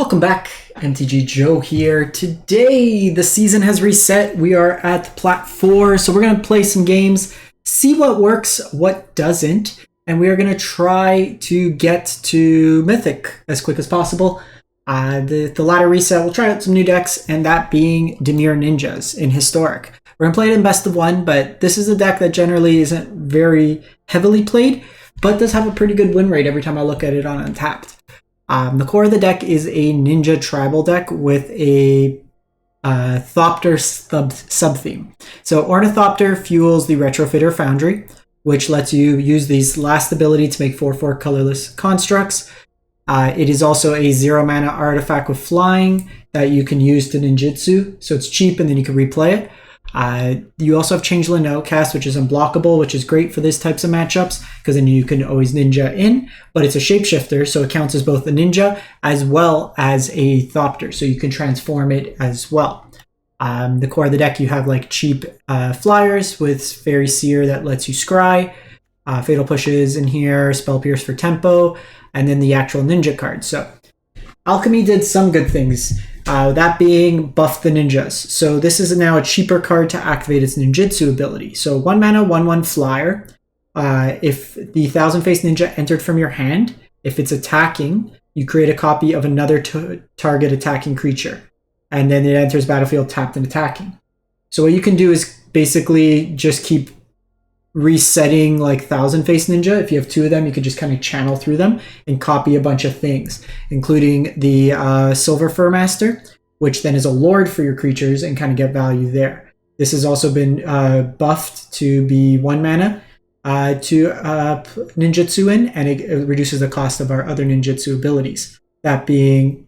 Welcome back, MTG Joe here. Today, the season has reset. We are at Plat 4, so we're going to play some games, see what works, what doesn't, and we are going to try to get to Mythic as quick as possible. The ladder reset, we'll try out some new decks, and that being Dimir Ninjas in Historic. We're going to play it in best of one, but this is a deck that generally isn't very heavily played, but does have a pretty good win rate every time I look at it on Untapped. The core of the deck is a Ninja Tribal deck with a Thopter sub-theme. So Ornithopter fuels the Retrofitter Foundry, which lets you use these last ability to make 4/4 colorless constructs. It is also a 0-mana artifact with flying that you can use to ninjutsu, so it's cheap and then you can replay it. You also have Changeling Outcast, which is unblockable, which is great for these types of matchups because then you can always ninja in, but it's a shapeshifter, so it counts as both a ninja as well as a Thopter, so you can transform it as well. The core of the deck, you have like cheap flyers with Fairy Seer that lets you scry, Fatal Pushes in here, Spell Pierce for tempo, and then the actual ninja card. So Alchemy did some good things. That being buff the ninjas. So this is now a cheaper card to activate its ninjutsu ability. So 1 mana, 1/1 flyer. If the Thousand Face Ninja entered from your hand, if it's attacking, you create a copy of another target attacking creature. And then it enters battlefield tapped and attacking. So what you can do is basically just keep resetting like Thousand Face Ninja. If you have 2 of them, you could just kind of channel through them and copy a bunch of things, including the Silver Fur Master, which then is a lord for your creatures and kind of get value there. This has also been buffed to be 1 mana to ninjutsu in, and it reduces the cost of our other ninjutsu abilities. That being,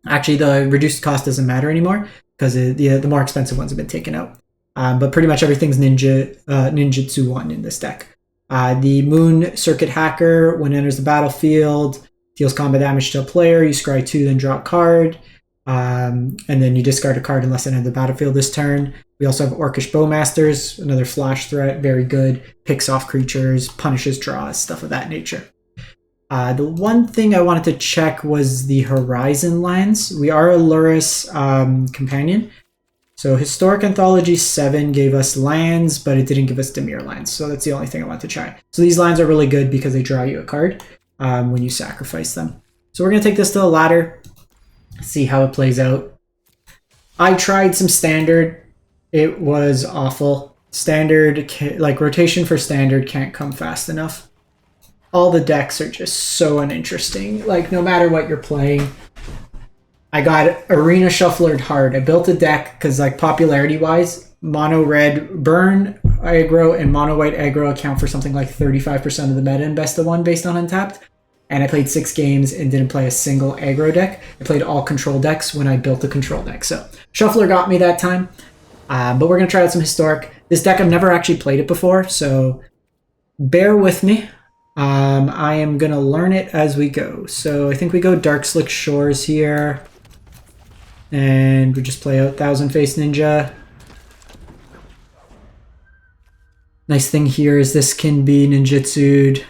actually the reduced cost doesn't matter anymore because the more expensive ones have been taken out. But pretty much everything's ninjutsu 1 in this deck. The Moon Circuit Hacker, when it enters the battlefield, deals combat damage to a player. You scry 2, then draw a card. And then you discard a card unless it enters the battlefield this turn. We also have Orcish Bowmasters, another flash threat, very good. Picks off creatures, punishes draws, stuff of that nature. The one thing I wanted to check was the Horizon lands. We are a Lurrus companion. So Historic Anthology 7 gave us lands, but it didn't give us Dimir lands. So that's the only thing I want to try. So these lands are really good because they draw you a card when you sacrifice them. So we're going to take this to the ladder, see how it plays out. I tried some standard. It was awful. Standard, like rotation for standard can't come fast enough. All the decks are just so uninteresting. Like no matter what you're playing. I got Arena Shufflered hard. I built a deck because, like, popularity-wise, mono red burn aggro and mono white aggro account for something like 35% of the meta in best of one based on Untapped. And I played 6 games and didn't play a single aggro deck. I played all control decks when I built a control deck. So Shuffler got me that time. But we're gonna try out some Historic. This deck I've never actually played it before, so bear with me. I am gonna learn it as we go. So I think we go Dark Slick Shores here. And we just play out Thousand Face Ninja. Nice thing here is this can be ninjutsu'd.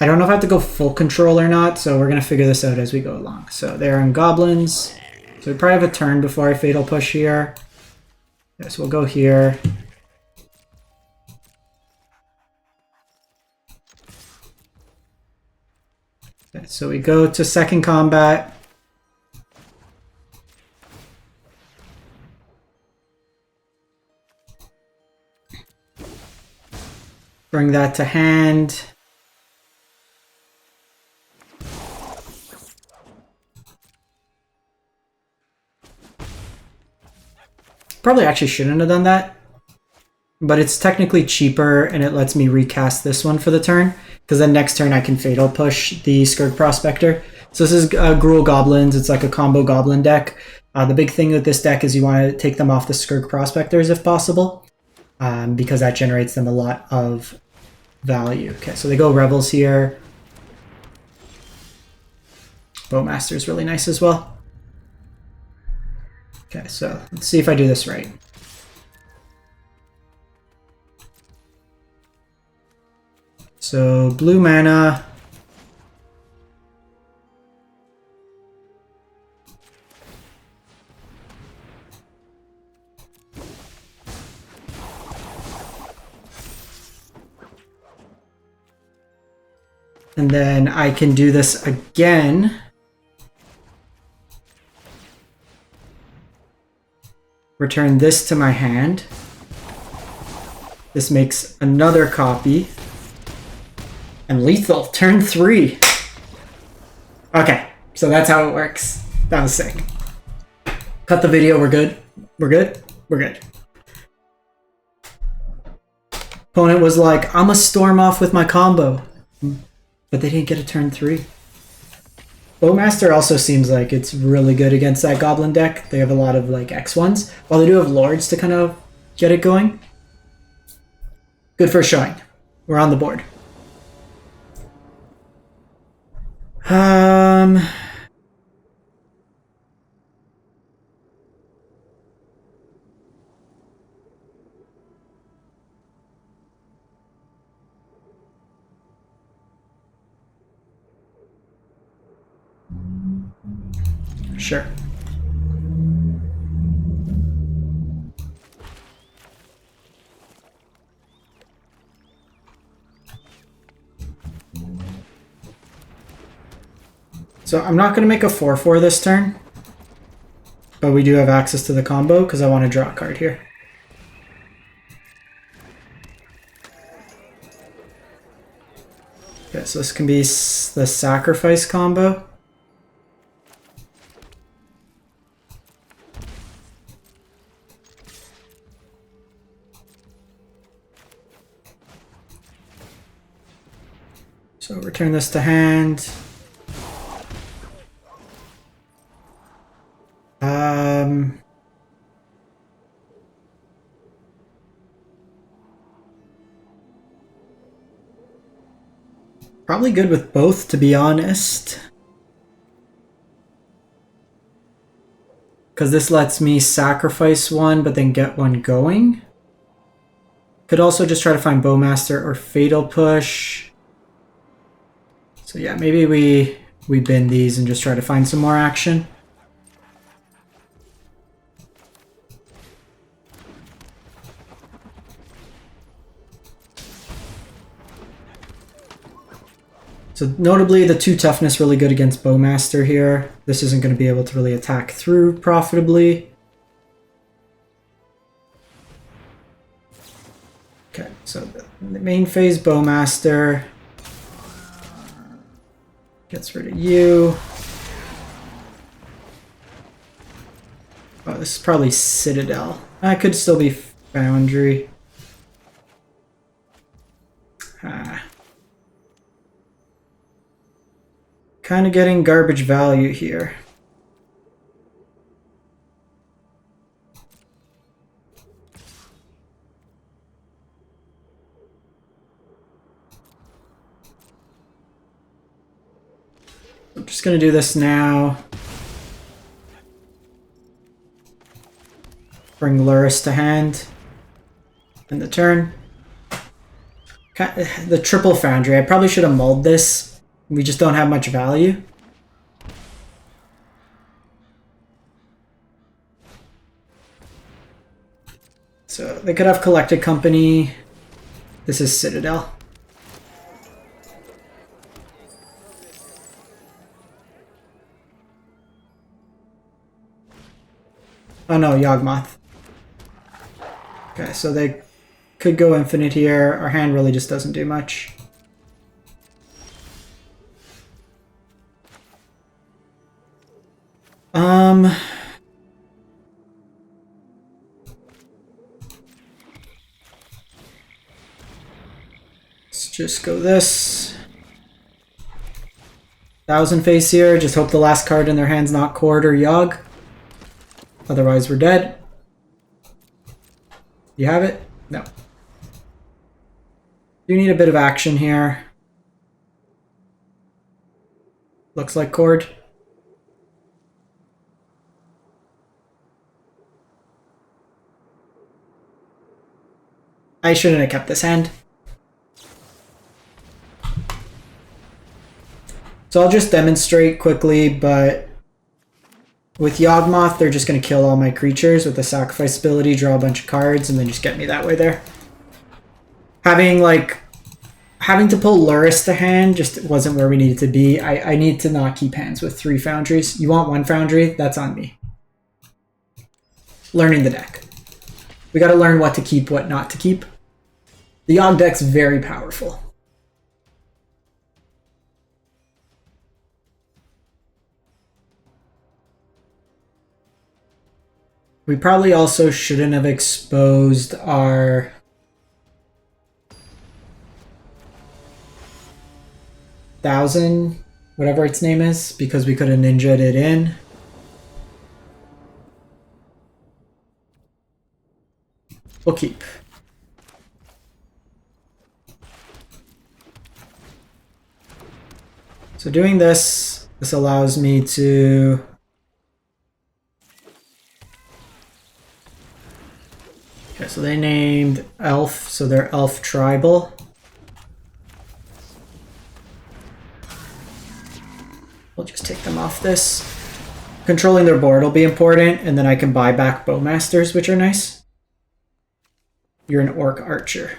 I don't know if I have to go full control or not, so we're going to figure this out as we go along. So they're on Goblins. So we probably have a turn before I Fatal Push here. Yes, we'll go here. Okay, so we go to second combat. Bring that to hand. Probably actually shouldn't have done that, but it's technically cheaper and it lets me recast this one for the turn. Because then next turn I can Fatal Push the Skirk Prospector. So this is Gruul Goblins. It's like a combo Goblin deck. The big thing with this deck is you want to take them off the Skirk Prospectors if possible. Because that generates them a lot of value. Okay, so they go Rebels here. Bowmaster is really nice as well. Okay, so let's see if I do this right. So blue mana. And then I can do this again. Return this to my hand. This makes another copy. And lethal, turn 3. Okay, so that's how it works. That was sick. Cut the video, we're good. We're good? We're good. Opponent was like, I'm gonna storm off with my combo. But they didn't get a turn 3. Bowmaster also seems like it's really good against that Goblin deck. They have a lot of like X1s. While they do have Lords to kind of get it going. Good for showing. We're on the board. Sure. So I'm not going to make a 4/4 this turn. But we do have access to the combo because I want to draw a card here. Okay, so this can be the sacrifice combo. So return this to hand. Probably good with both, to be honest. Because this lets me sacrifice one, but then get one going. Could also just try to find Bowmaster or Fatal Push. So yeah, maybe we bin these and just try to find some more action. So notably, the 2 toughness really good against Bowmaster here. This isn't going to be able to really attack through profitably. Okay, so the main phase Bowmaster gets rid of you. Oh, this is probably Citadel. That could still be Foundry. Kind of getting garbage value here. I'm just going to do this now. Bring Luris to hand. In the turn. The triple Foundry. I probably should have mulled this. We just don't have much value. So they could have Collected Company. This is Citadel. Oh no, Yagmoth. Okay, so they could go infinite here. Our hand really just doesn't do much. Let's just go this. 1000 face here. Just hope the last card in their hand's not Cord or Yogg. Otherwise, we're dead. You have it? No. You need a bit of action here. Looks like Cord. I shouldn't have kept this hand. So I'll just demonstrate quickly, but with Yagmoth, they're just going to kill all my creatures with the sacrifice ability, draw a bunch of cards, and then just get me that way there. Having to pull Luris to hand just wasn't where we needed to be. I need to not keep hands with 3 Foundries. You want 1 Foundry? That's on me. Learning the deck. We got to learn what to keep, what not to keep. The Yogg deck's very powerful. We probably also shouldn't have exposed our thousand, whatever its name is, because we could have ninja'd it in. We'll keep. So doing this allows me to okay, so they named Elf, so they're Elf Tribal. We'll just take them off this. Controlling their board will be important, and then I can buy back Bowmasters, which are nice. You're an Orc Archer.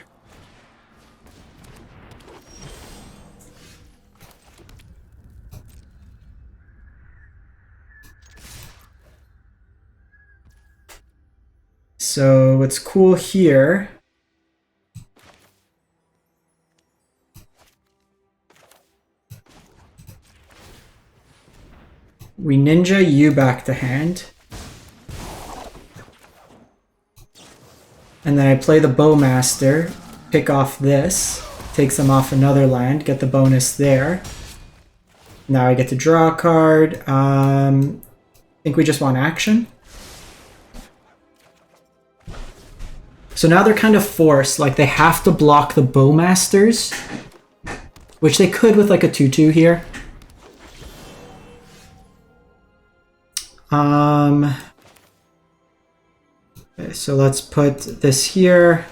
So what's cool here we ninja you back to hand. And then I play the Bowmaster, pick off this, takes them off another land, get the bonus there. Now I get to draw a card. I think we just want action. So now they're kind of forced, like they have to block the Bowmasters, which they could with like a 2/2 here. Okay, so let's put this here.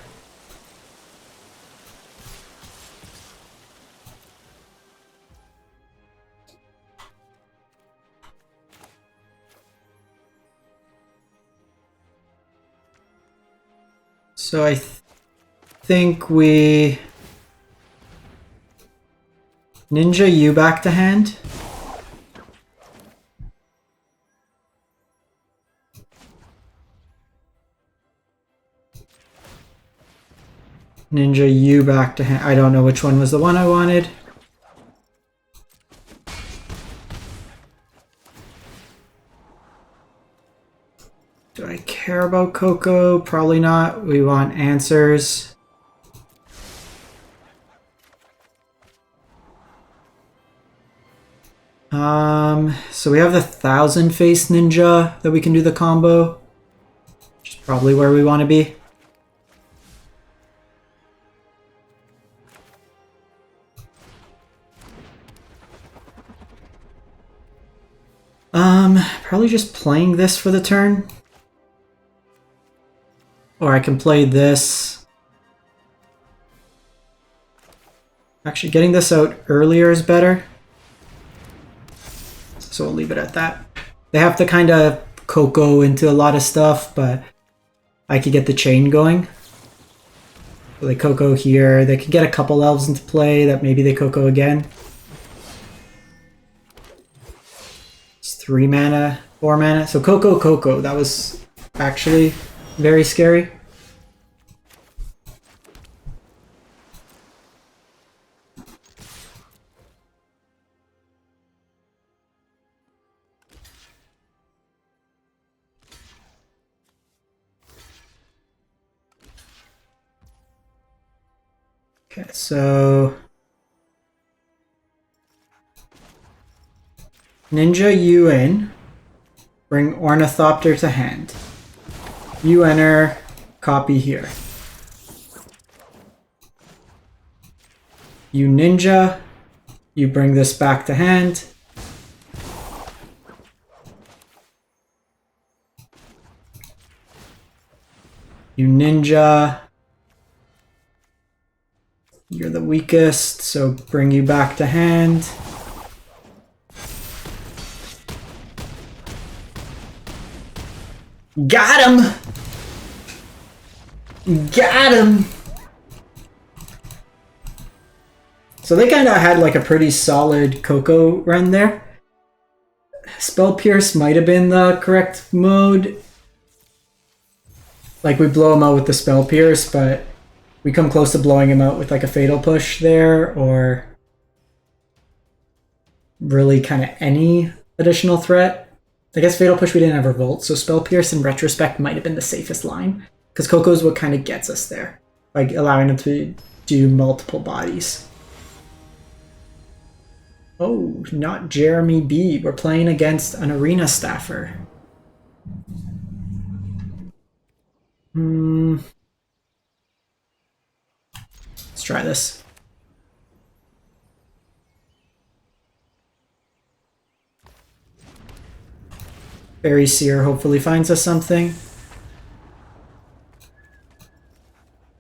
So I think we ninja you back to hand. Ninja you back to hand. I don't know which one was the one I wanted. Do I care about Coco? Probably not. We want answers. So we have the 1000 face ninja that we can do the combo, which is probably where we want to be. Probably just playing this for the turn. Or I can play this. Actually, getting this out earlier is better. So we'll leave it at that. They have to kind of Coco into a lot of stuff, but I could get the chain going. So they Coco here. They could get a couple elves into play that maybe they Coco again. 3 mana, 4 mana. So Coco. That was actually very scary. Okay, so ninja you in, bring Ornithopter to hand. You enter, copy here. You ninja, you bring this back to hand. You ninja, you're the weakest, so bring you back to hand. Got him! Got him! So they kind of had like a pretty solid Coco run there. Spell Pierce might have been the correct mode. Like we blow him out with the Spell Pierce, but we come close to blowing him out with like a Fatal Push there, or really kind of any additional threat. I guess Fatal Push we didn't have Revolt, so Spell Pierce in retrospect might have been the safest line. Because Coco's what kind of gets us there. Like allowing him to do multiple bodies. Oh, not Jeremy B. We're playing against an Arena staffer. Let's try this. Fairy Seer hopefully finds us something.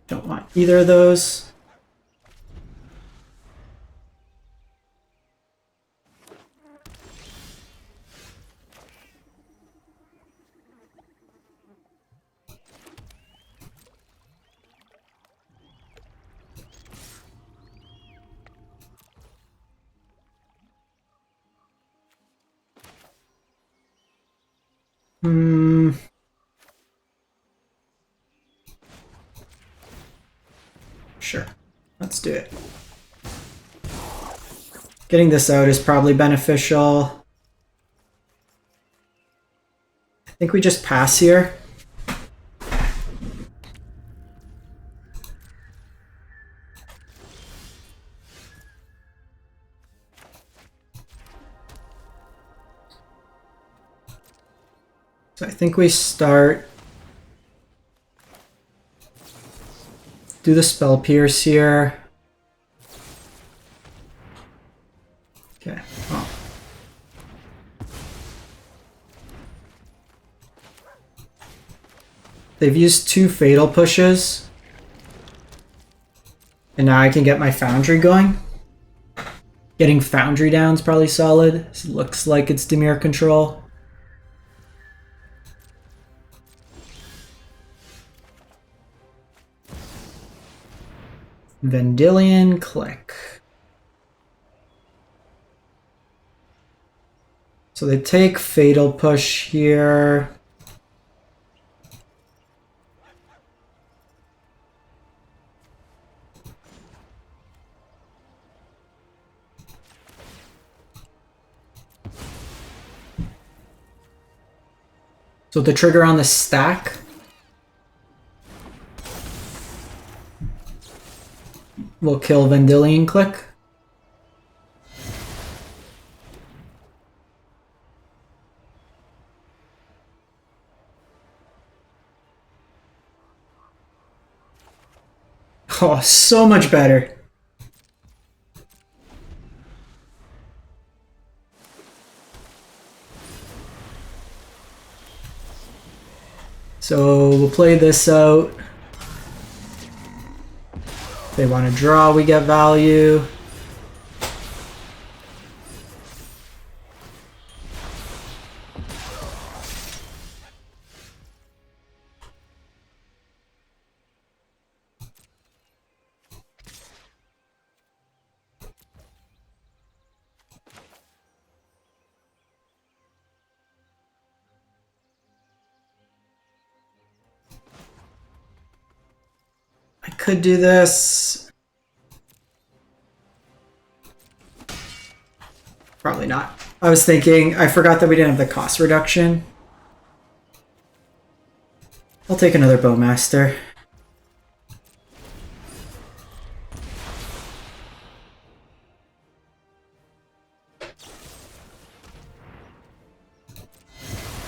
Don't want either of those. Sure, let's do it. Getting this out is probably beneficial. I think we just pass here. So I think we start, do the Spell Pierce here. Okay. Oh. They've used 2 Fatal Pushes. And now I can get my Foundry going. Getting Foundry down is probably solid. It looks like it's Dimir control. Vendilion, click. So they take Fatal Push here. So the trigger on the stack. We'll kill Vendilion click. Oh, so much better. So we'll play this out. If they want to draw, we get value. I could do this. Probably not. I was thinking, I forgot that we didn't have the cost reduction. I'll take another Bowmaster.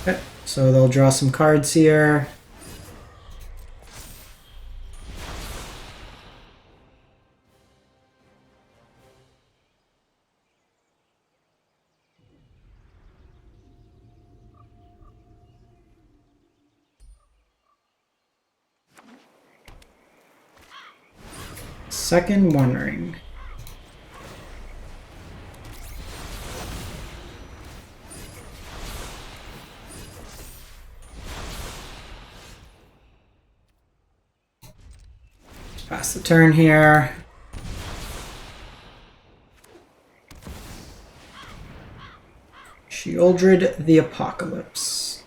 Okay, so they'll draw some cards here. Second One Ring. Pass the turn here. Sheoldred the Apocalypse.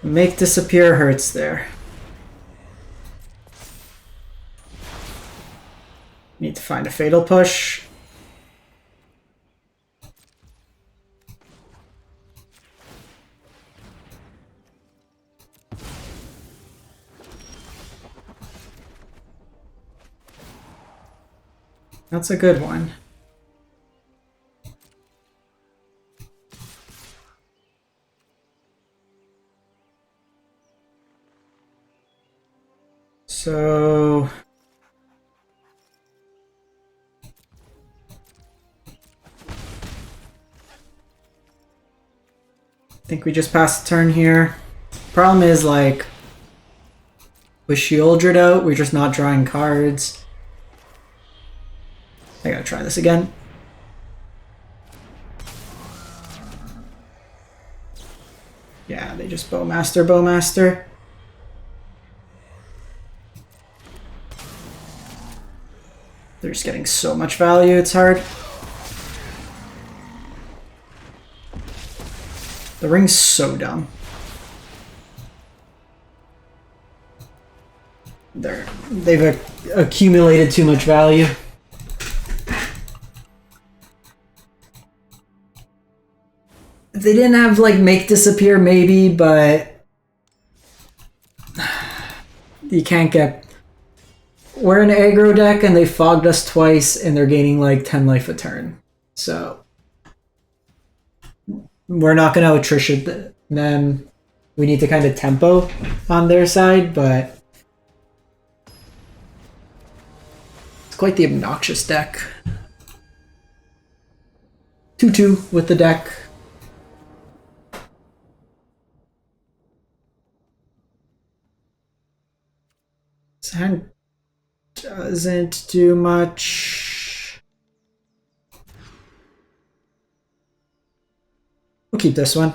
Make disappear hurts there. Need to find a fatal push. That's a good one. So I think we just passed the turn here. Problem is, like, with Sheoldred out, we're just not drawing cards. I gotta try this again. Yeah, they just Bowmaster, Bowmaster. They're just getting so much value, it's hard. The ring's so dumb. They've accumulated too much value. If they didn't have, like, make disappear, maybe, but you can't get... We're an aggro deck and they fogged us twice and they're gaining like 10 life a turn. So we're not going to attrition them. We need to kind of tempo on their side, but it's quite the obnoxious deck. 2-2 with the deck. This hand doesn't do much. We'll keep this one.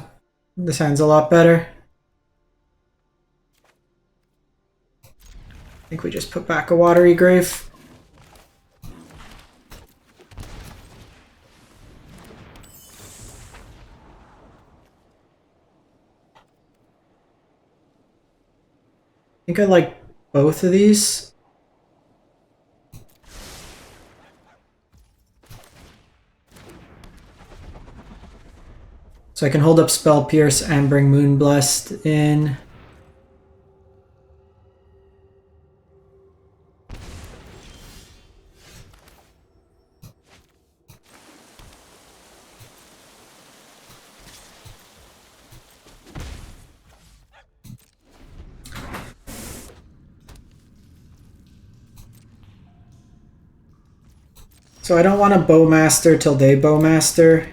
This hand's a lot better. I think we just put back a Watery Grave. I think I like both of these. So I can hold up Spell Pierce and bring Moonblessed in. So I don't want to Bowmaster till they Bowmaster.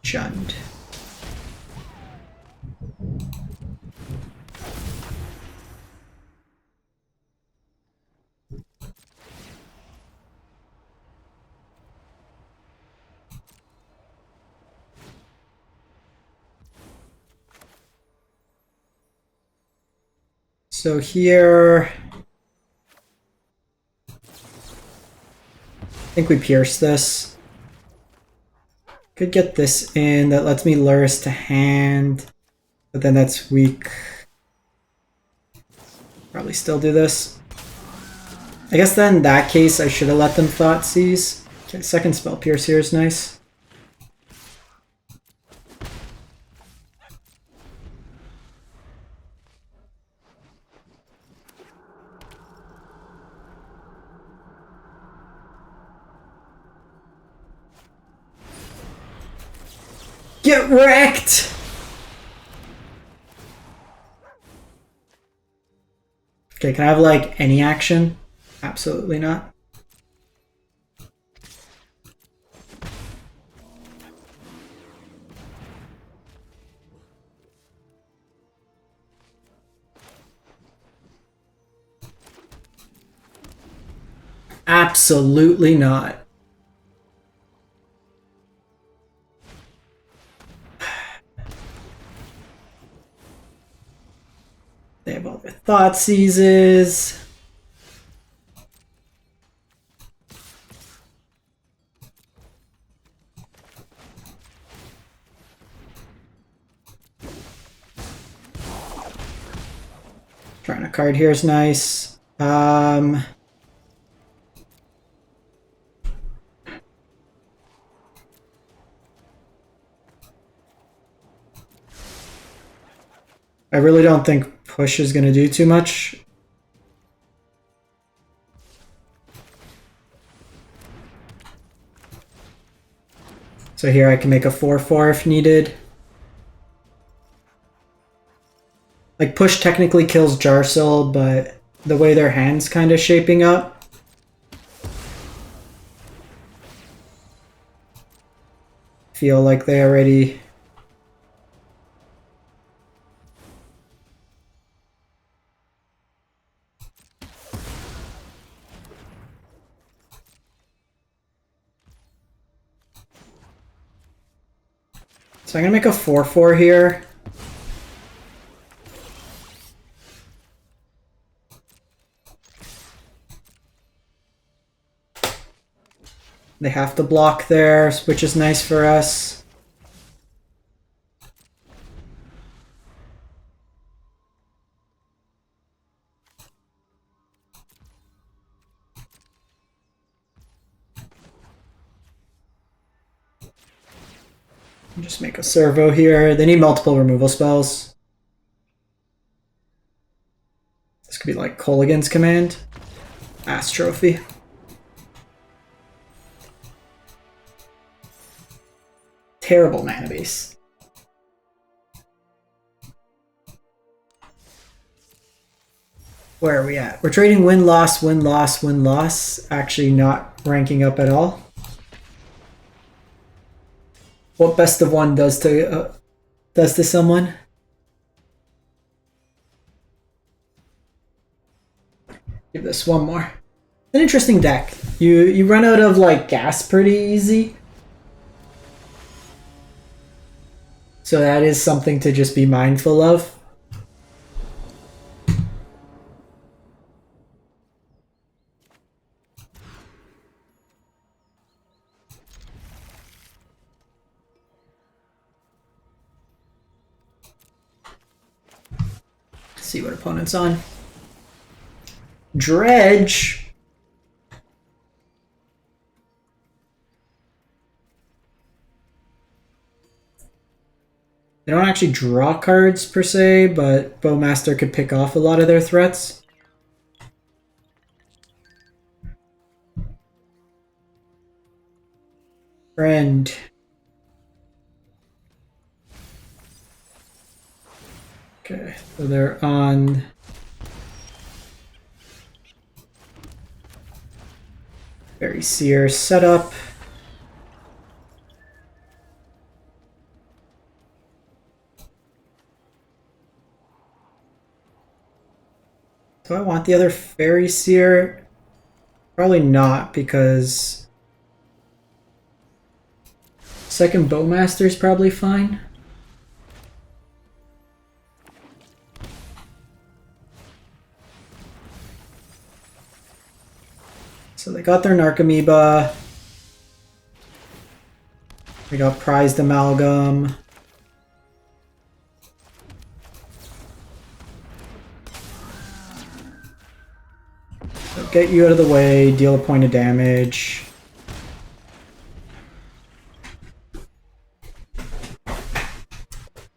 Jund. So here, I think we pierce this. Could get this in, that lets me Luris to hand, but then that's weak. Probably still do this. I guess then in that case I should have let them Thoughtseize. Okay, second Spell Pierce here is nice. Get wrecked! Okay, can I have like any action? Absolutely not. Absolutely not. They have all their thought seizes. Trying a card here is nice. I really don't think push is going to do too much. So here I can make a 4/4 if needed. Like, push technically kills Jarsil, but the way their hand's kind of shaping up. Feel like they already... So I'm gonna make a 4/4 here. They have to block there, which is nice for us. Just make a servo here. They need multiple removal spells. This could be like Kolaghan's Command. Ass Trophy. Terrible mana base. Where are we at? We're trading win-loss, win-loss, win-loss. Actually not ranking up at all. What best of one does to someone? Give this one more. An interesting deck. You run out of like gas pretty easy. So that is something to just be mindful of. See what opponent's on. Dredge. They don't actually draw cards per se, but Bowmaster could pick off a lot of their threats. Friend. Okay, so they're on Very Seer setup. Do I want the other Fairy Seer? Probably not, because second Bowmaster is probably fine. So they got their Narcomoeba. They got Prized Amalgam. So get you out of the way, deal a point of damage.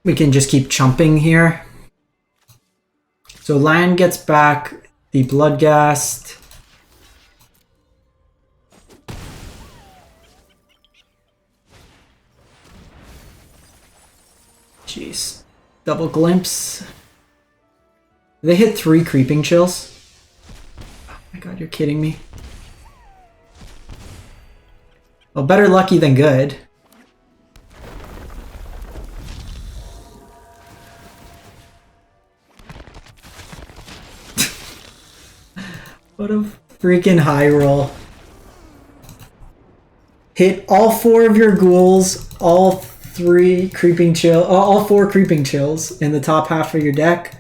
We can just keep chumping here. So land gets back the Bloodghast. Jeez. Double Glimpse. They hit 3 Creeping Chills. Oh my god, you're kidding me. Well, better lucky than good. What a freaking high roll. hit all 4 of your ghouls, all 4 creeping chills in the top half of your deck.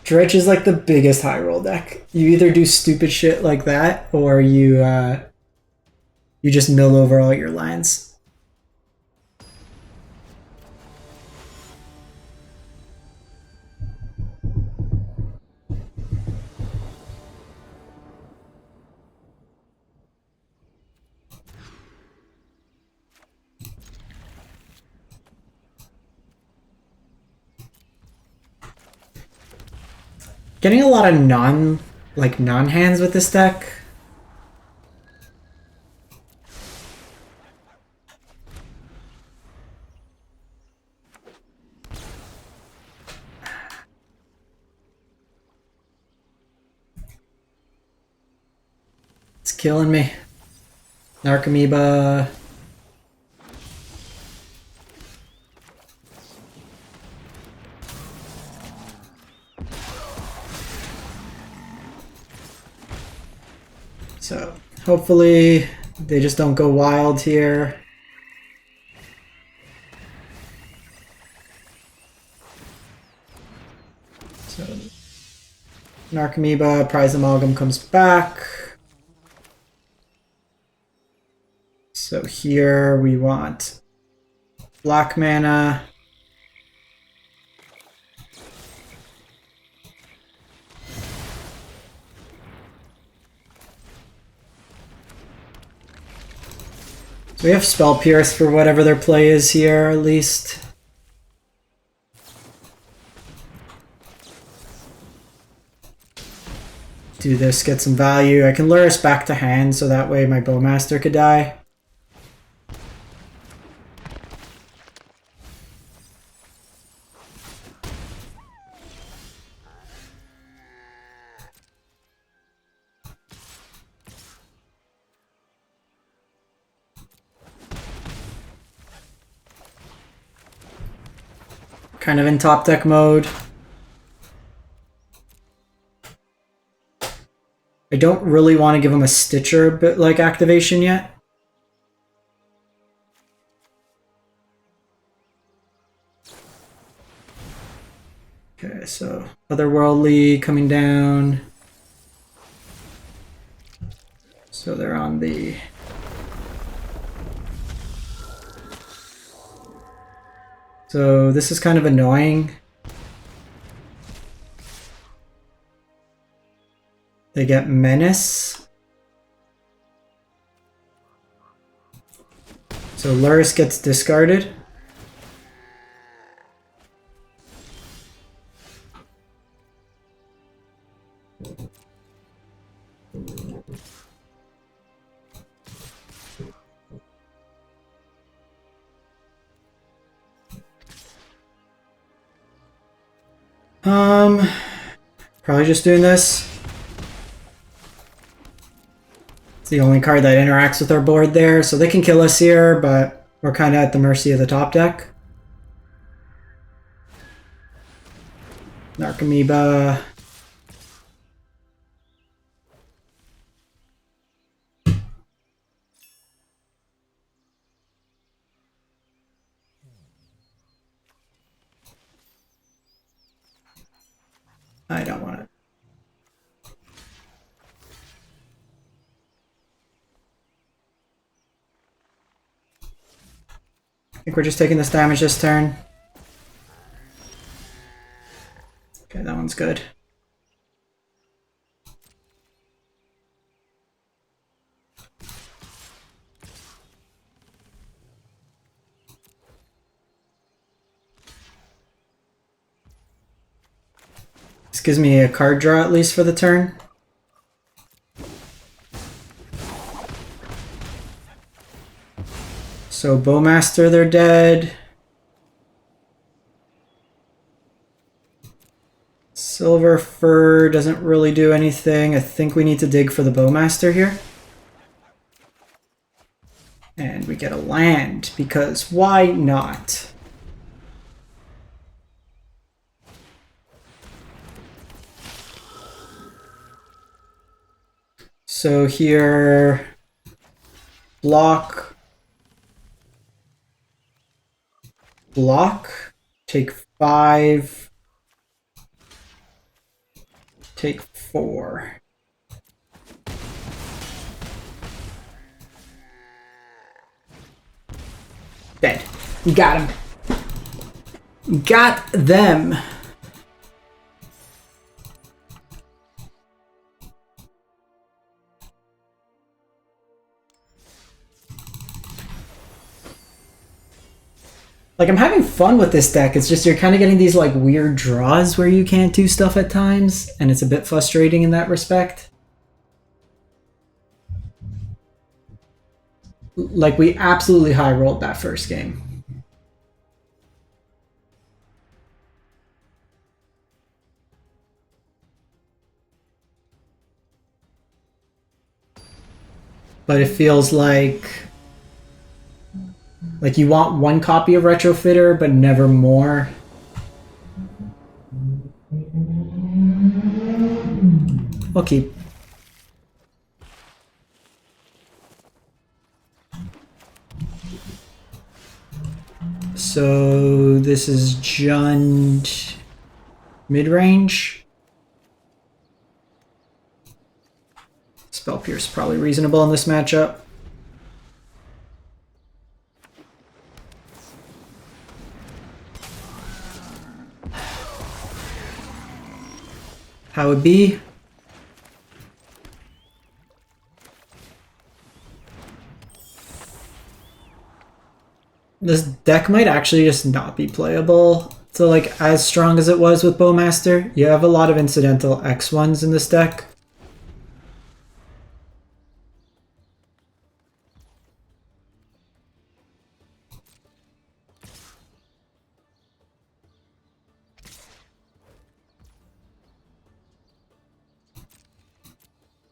Dredge is like the biggest high roll deck. You either do stupid shit like that, or you just mill over all your lands. Getting a lot of non-hands with this deck. It's killing me. Narcomoeba. So hopefully they just don't go wild here. So Narcomoeba, Prize Amalgam comes back. So here we want black mana. So we have Spell Pierce for whatever their play is here, at least. Do this, get some value. I can lure us back to hand so that way my Bowmaster could die. Kind of in top deck mode. I don't really want to give him a Stitcher like activation yet. Okay, so Otherworldly coming down. So they're on the... So this is kind of annoying. They get Menace. So Lurrus gets discarded. Probably just doing this. It's the only card that interacts with our board there, so they can kill us here, but we're kind of at the mercy of the top deck. Narcomoeba. I don't want it. I think we're just taking this damage this turn. Okay, that one's good. This gives me a card draw at least for the turn. So Bowmaster, they're dead. Silver Fur doesn't really do anything. I think we need to dig for the Bowmaster here. And we get a land, because why not? So here, block, take 5, take 4. Dead. You got him. Got them. Like, I'm having fun with this deck. It's just you're kind of getting these like weird draws where you can't do stuff at times, and it's a bit frustrating in that respect. Like, we absolutely high rolled that first game. But it feels like you want one copy of Retrofitter, but never more. We'll keep. So this is Jund mid-range. Spell Pierce is probably reasonable in this matchup. How it be? This deck might actually just not be playable. So like as strong as it was with Bowmaster, you have a lot of incidental X1s in this deck.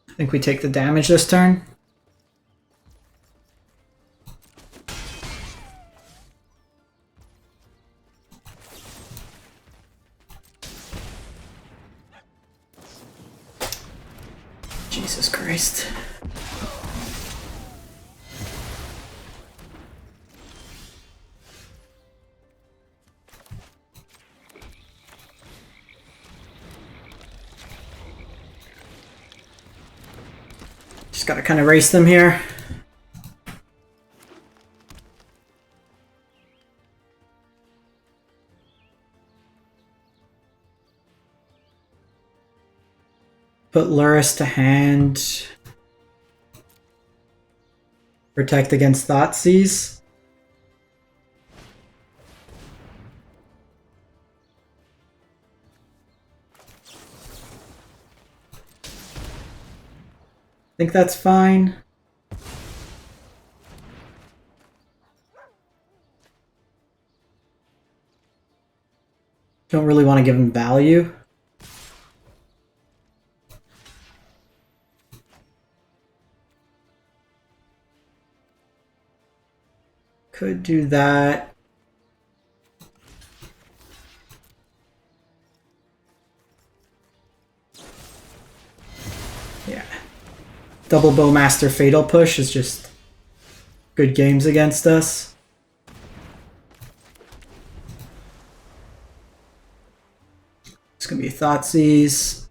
I think we take the damage this turn. Jesus Christ. Just gotta kind of race them here. Put Luris to hand. Protect against Thoughtseize. I think that's fine. Don't really want to give him value. Could do that. Yeah. Double Bowmaster Fatal Push is just good games against us. It's gonna be Thoughtseize.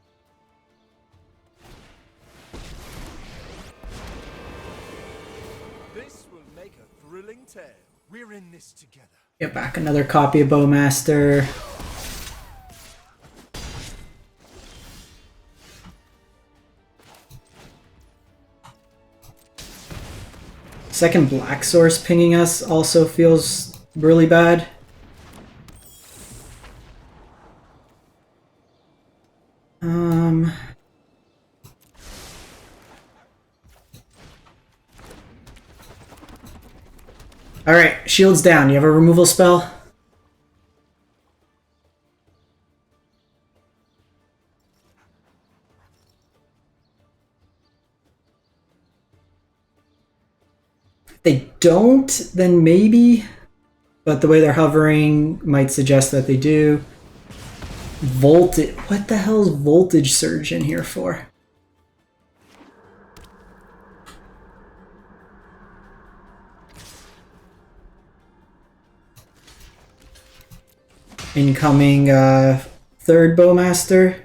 We're in this together. Get back another copy of Bowmaster. Second Black Source pinging us also feels really bad. Alright, shields down. You have a removal spell? If they don't, then maybe. But the way they're hovering might suggest that they do. Voltage. What the hell is Voltage Surge in here for? Incoming third Bowmaster.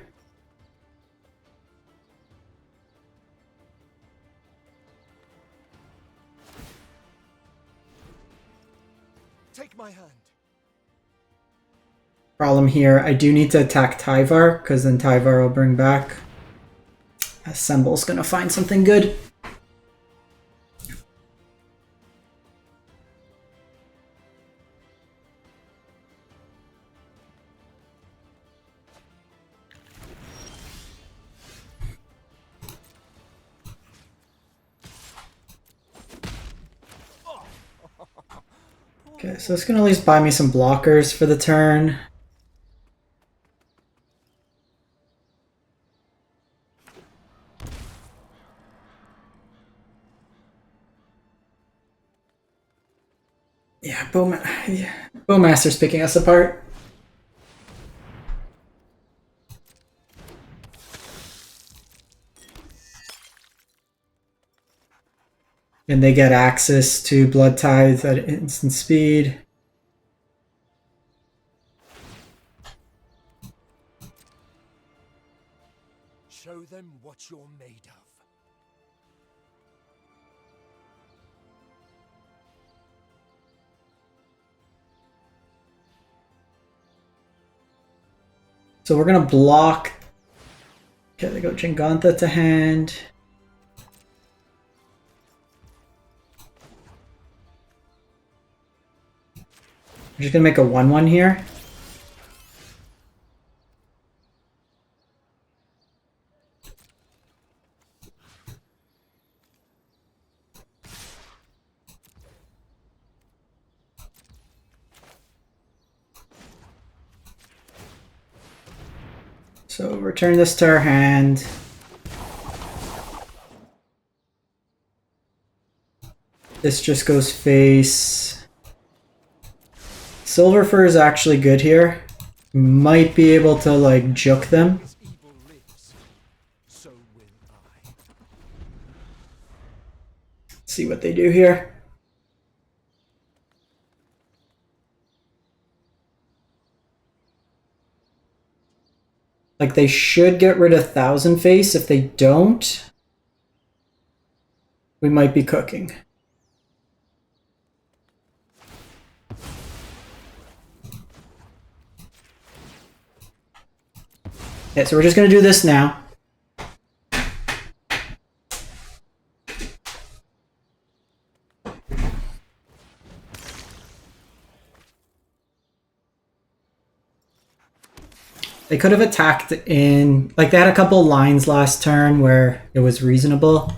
Take my hand. Problem here, I do need to attack Tyvar, because then Tyvar will bring back. Assemble's gonna find something good. Okay, so it's gonna at least buy me some blockers for the turn. Yeah, Bowmaster's picking us apart. And they get access to Blood Tithe at instant speed. Show them what you're made of. So we're gonna block. Okay, they go Jingantha to hand. I'm just gonna make a 1/1 here. So return this to our hand. This just goes face. Silver Fur is actually good here. Might be able to like juke them. As evil lives, so will I. See what they do here. Like they should get rid of Thousand Face. If they don't, we might be cooking. Yeah, so we're just gonna do this now. They could have attacked in, like they had a couple lines last turn where it was reasonable.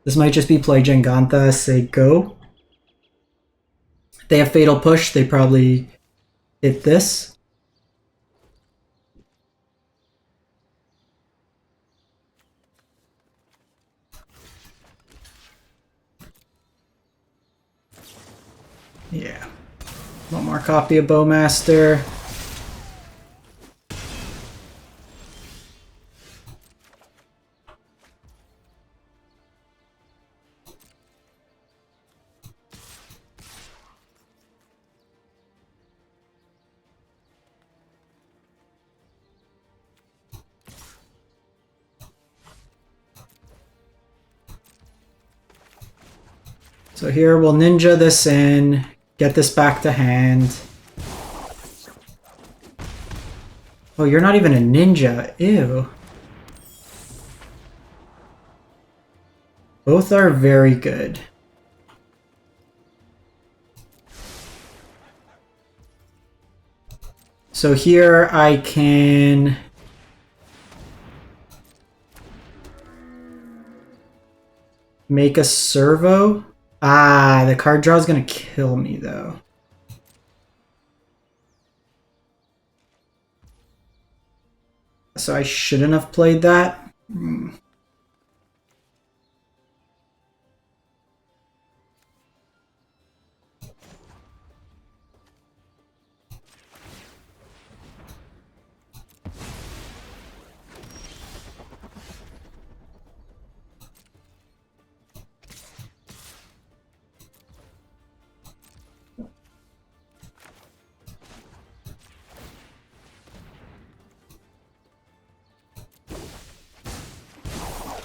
This might just be play Jingantha, say go. They have Fatal Push, they probably hit this. Yeah. One more copy of Bowmaster. So here we'll ninja this in, get this back to hand. Oh, you're not even a ninja. Ew. Both are very good. So here I can make a servo. Ah, the card draw is gonna kill me though. So I shouldn't have played that.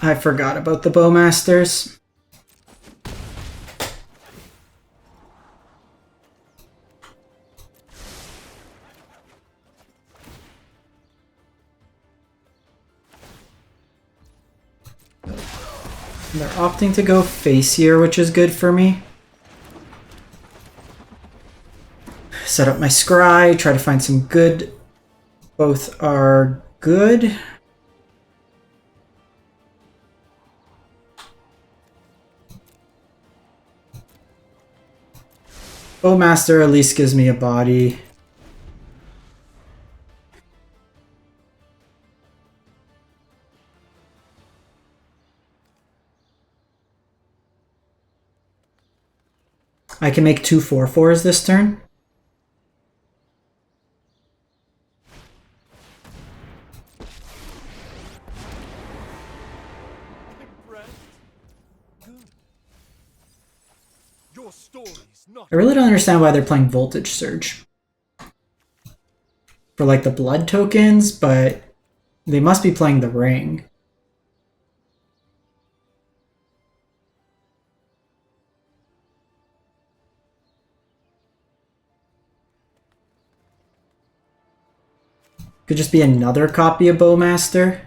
I forgot about the Bowmasters. They're opting to go face here, which is good for me. Set up my scry, try to find some good. Both are good. Bowmaster at least gives me a body. I can make 2 4/4s this turn. Your story's not. I really don't understand why they're playing Voltage Surge. For like the blood tokens, but they must be playing the ring. Could just be another copy of Bowmaster.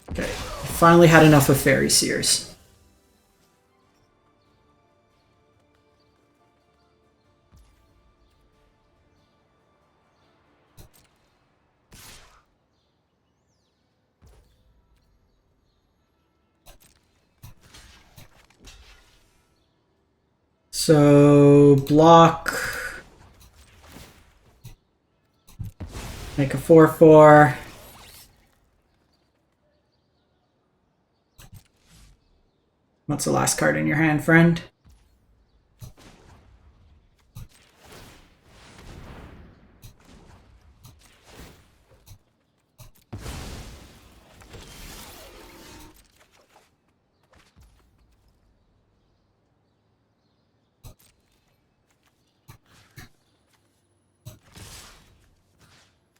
Okay, finally had enough of Fairy Seers. So, block. Make a 4/4. What's the last card in your hand, friend?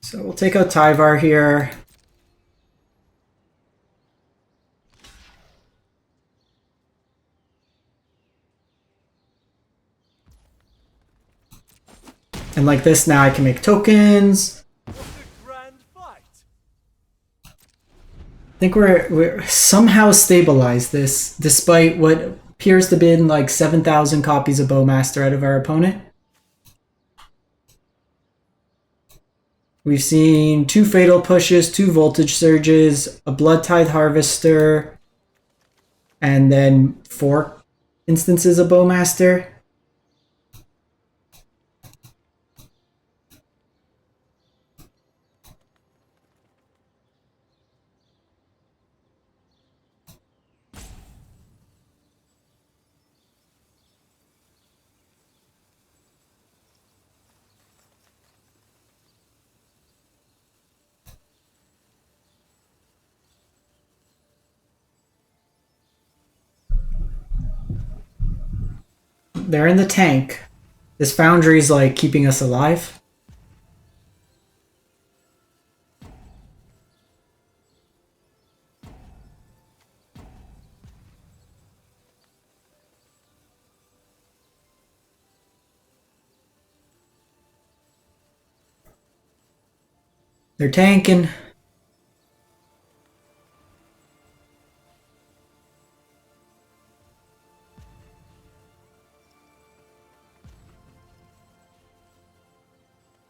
So we'll take out Tyvar here. And like this now I can make tokens. What a grand fight! I think we're somehow stabilized this, despite what appears to have been like 7,000 copies of Bowmaster out of our opponent. We've seen 2 Fatal Pushes, 2 Voltage Surges, a Blood Tithe Harvester, and then 4 instances of Bowmaster. They're in the tank. This Foundry's like keeping us alive. They're tanking.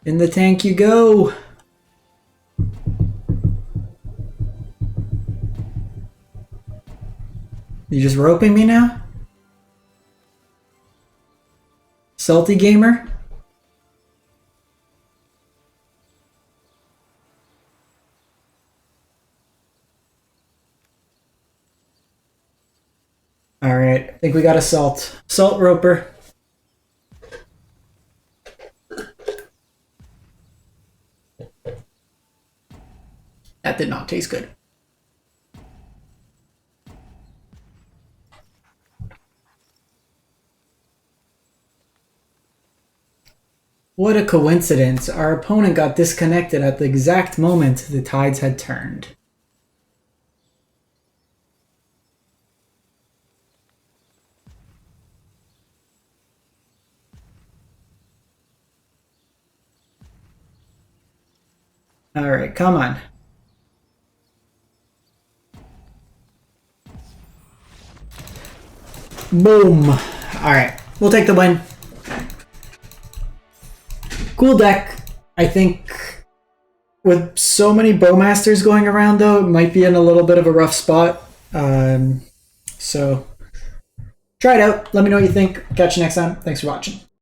In the tank you go. You just roping me now? Salty gamer? Alright, I think we got a salt. Salt roper. That did not taste good. What a coincidence. Our opponent got disconnected at the exact moment the tides had turned. Alright, come on. Boom. Alright, we'll take the win. Cool deck. I think with so many Bowmasters going around, though, it might be in a little bit of a rough spot. So try it out. Let me know what you think. Catch you next time. Thanks for watching.